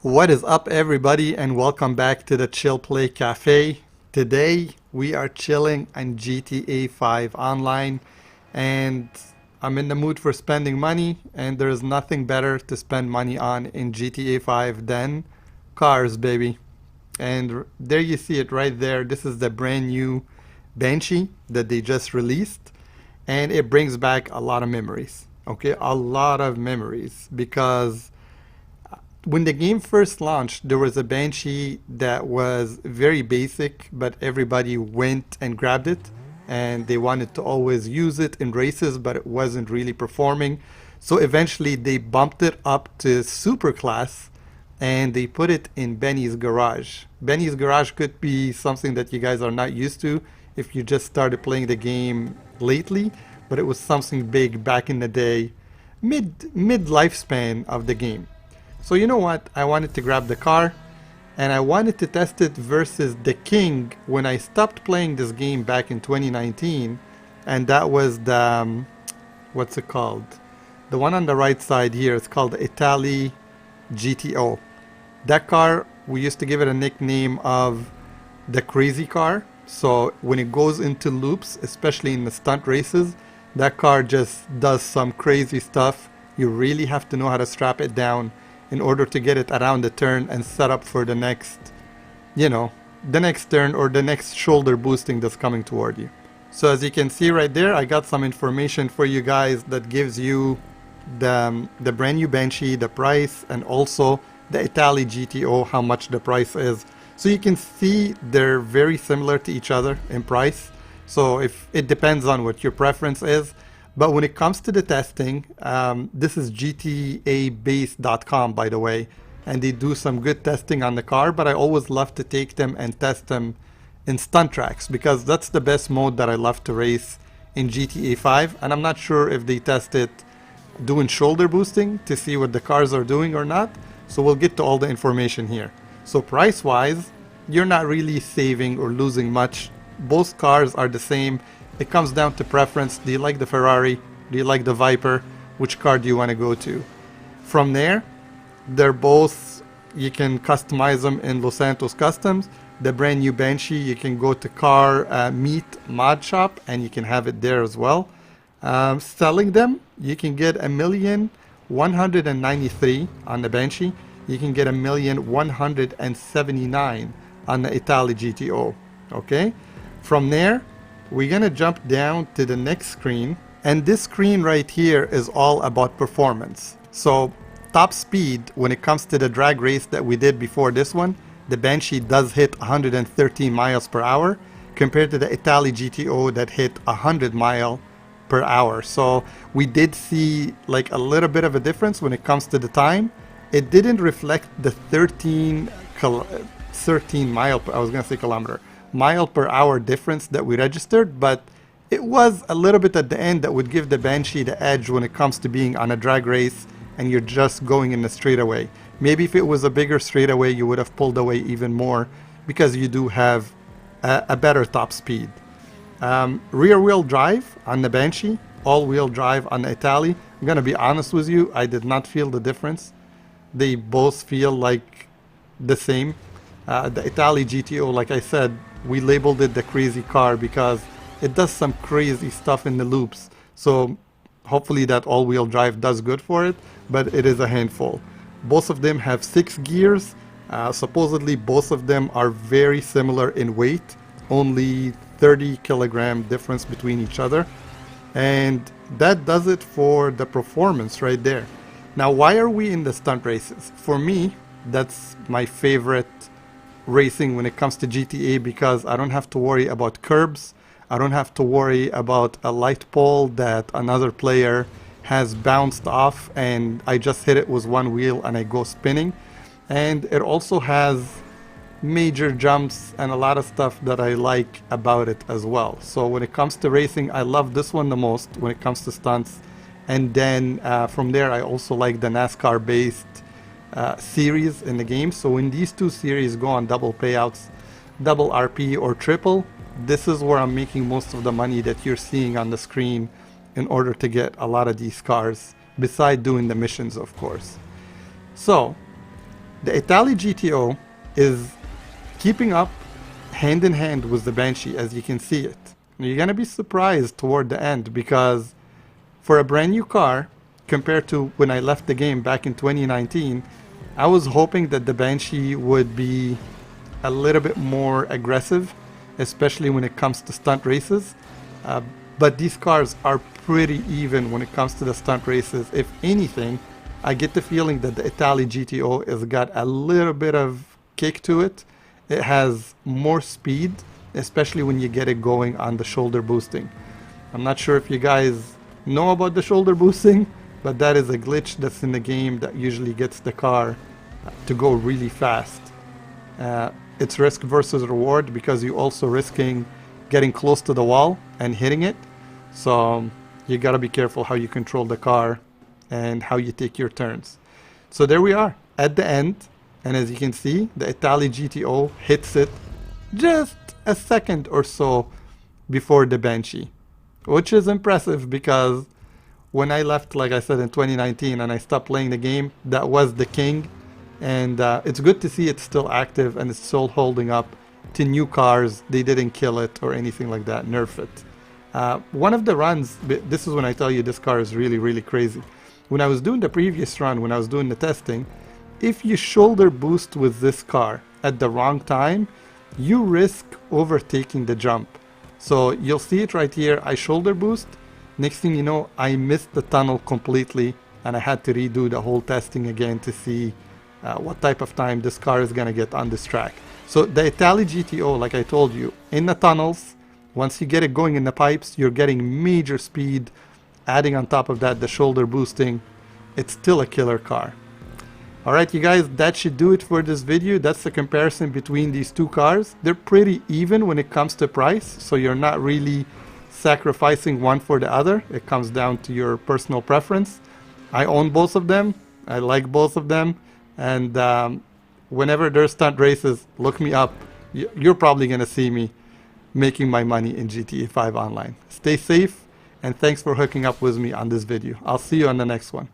What is up, everybody, and welcome back to the Chill Play Cafe. Today we are chilling on GTA 5 online, and I'm in the mood for spending money, and there's nothing better to spend money on in GTA 5 than cars, baby. And there you see it right there. This is the brand new Banshee that they just released, and it brings back a lot of memories. Okay, a lot of memories because when the game first launched, there was a Banshee that was very basic, but everybody went and grabbed it, and they wanted to always use it in races, but it wasn't really performing. So eventually they bumped it up to super class, and they put it in Benny's garage. Benny's garage could be something that you guys are not used to if you just started playing the game lately, but it was something big back in the day, mid lifespan of the game. So you know what? I wanted to grab the car and I wanted to test it versus the King when I stopped playing this game back in 2019, and that was the what's it called? The one on the right side here is called the Itali GTO. That car, we used to give it a nickname of the crazy car. So when it goes into loops, especially in the stunt races, that car just does some crazy stuff. You really have to know how to strap it down in order to get it around the turn and set up for the next, the next turn or the next shoulder boosting that's coming toward you. So as you can see right there, I got some information for you guys that gives you the brand new Banshee, the price, and also the Itali GTO, how much the price is. So you can see they're very similar to each other in price. So if it depends on what your preference is. But when it comes to the testing, this is GTAbase.com, by the way, and they do some good testing on the car, but I always love to take them and test them in stunt tracks because that's the best mode that I love to race in GTA 5, and I'm not sure if they test it doing shoulder boosting to see what the cars are doing or not, so we'll get to all the information here. So price-wise, you're not really saving or losing much. Both cars are the same. It comes down to preference. Do you like the Ferrari? Do you like the Viper? Which car do you want to go to? From there, they're both, you can customize them in Los Santos Customs. The brand new Banshee, you can go to Car Meet Mod Shop and you can have it there as well. Selling them, you can get 1,193,000 on the Banshee. You can get 1,179,000 on the Itali GTO. Okay? From there, we're gonna jump down to the next screen, and this screen right here is all about performance. So top speed, when it comes to the drag race that we did before this one, the Banshee does hit 113 miles per hour compared to the Itali GTO that hit 100 mile per hour. So we did see like a little bit of a difference when it comes to the time. It didn't reflect the 13 mile per, I was gonna say kilometer, mile per hour difference that we registered, but it was a little bit at the end that would give the Banshee the edge when it comes to being on a drag race and you're just going in a straightaway. Maybe if it was a bigger straightaway, you would have pulled away even more because you do have a better top speed. Rear wheel drive on the Banshee, all wheel drive on the Itali. I'm gonna be honest with you, I did not feel the difference. They both feel like the same. The Itali GTO, like I said, we labeled it the crazy car because it does some crazy stuff in the loops. So hopefully that all-wheel drive does good for it, but it is a handful. Both of them have 6 gears. Supposedly both of them are very similar in weight, only 30 kilogram difference between each other. And that does it for the performance right there. Now, why are we in the stunt races? For me, that's my favorite racing when it comes to GTA because I don't have to worry about curbs. I don't have to worry about a light pole that another player has bounced off and I just hit it with one wheel and I go spinning. And it also has major jumps and a lot of stuff that I like about it as well. So when it comes to racing, I love this one the most when it comes to stunts. And then from there, I also like the NASCAR based series in the game. So when these two series go on double payouts, double RP or triple, this is where I'm making most of the money that you're seeing on the screen in order to get a lot of these cars, beside doing the missions, of course. So The Itali GTO is keeping up hand in hand with the Banshee, as you can see it. You're gonna be surprised toward the end, because for a brand new car, compared to when I left the game back in 2019, I was hoping that the Banshee would be a little bit more aggressive, especially when it comes to stunt races. But these cars are pretty even when it comes to the stunt races. If anything, I get the feeling that the Itali GTO has got a little bit of kick to it. It has more speed, especially when you get it going on the shoulder boosting. I'm not sure if you guys know about the shoulder boosting, but that is a glitch that's in the game that usually gets the car to go really fast. It's risk versus reward, because you're also risking getting close to the wall and hitting it. So you gotta be careful how you control the car and how you take your turns. So there we are at the end, and as you can see, the Itali GTO hits it just a second or so before the Banshee, which is impressive, because when I left, like I said, in 2019 and I stopped playing the game, that was the king. And it's good to see it's still active and it's still holding up to new cars. They didn't kill it or anything like that, nerf it. One of the runs, this is when I tell you this car is really, really crazy. When I was doing the previous run, when I was doing the testing, if you shoulder boost with this car at the wrong time, you risk overtaking the jump. So you'll see it right here. I shoulder boost. Next thing you know, I missed the tunnel completely, and I had to redo the whole testing again to see what type of time this car is going to get on this track. So the Itali GTO, like I told you, in the tunnels, once you get it going in the pipes, you're getting major speed. Adding on top of that the shoulder boosting, it's still a killer car. Alright you guys, that should do it for this video. That's the comparison between these two cars. They're pretty even when it comes to price, so you're not really sacrificing one for the other. It comes down to your personal preference. I own both of them. I like both of them. And whenever there's stunt races, look me up. You're probably going to see me making my money in GTA 5 Online. Stay safe, and thanks for hooking up with me on this video. I'll see you on the next one.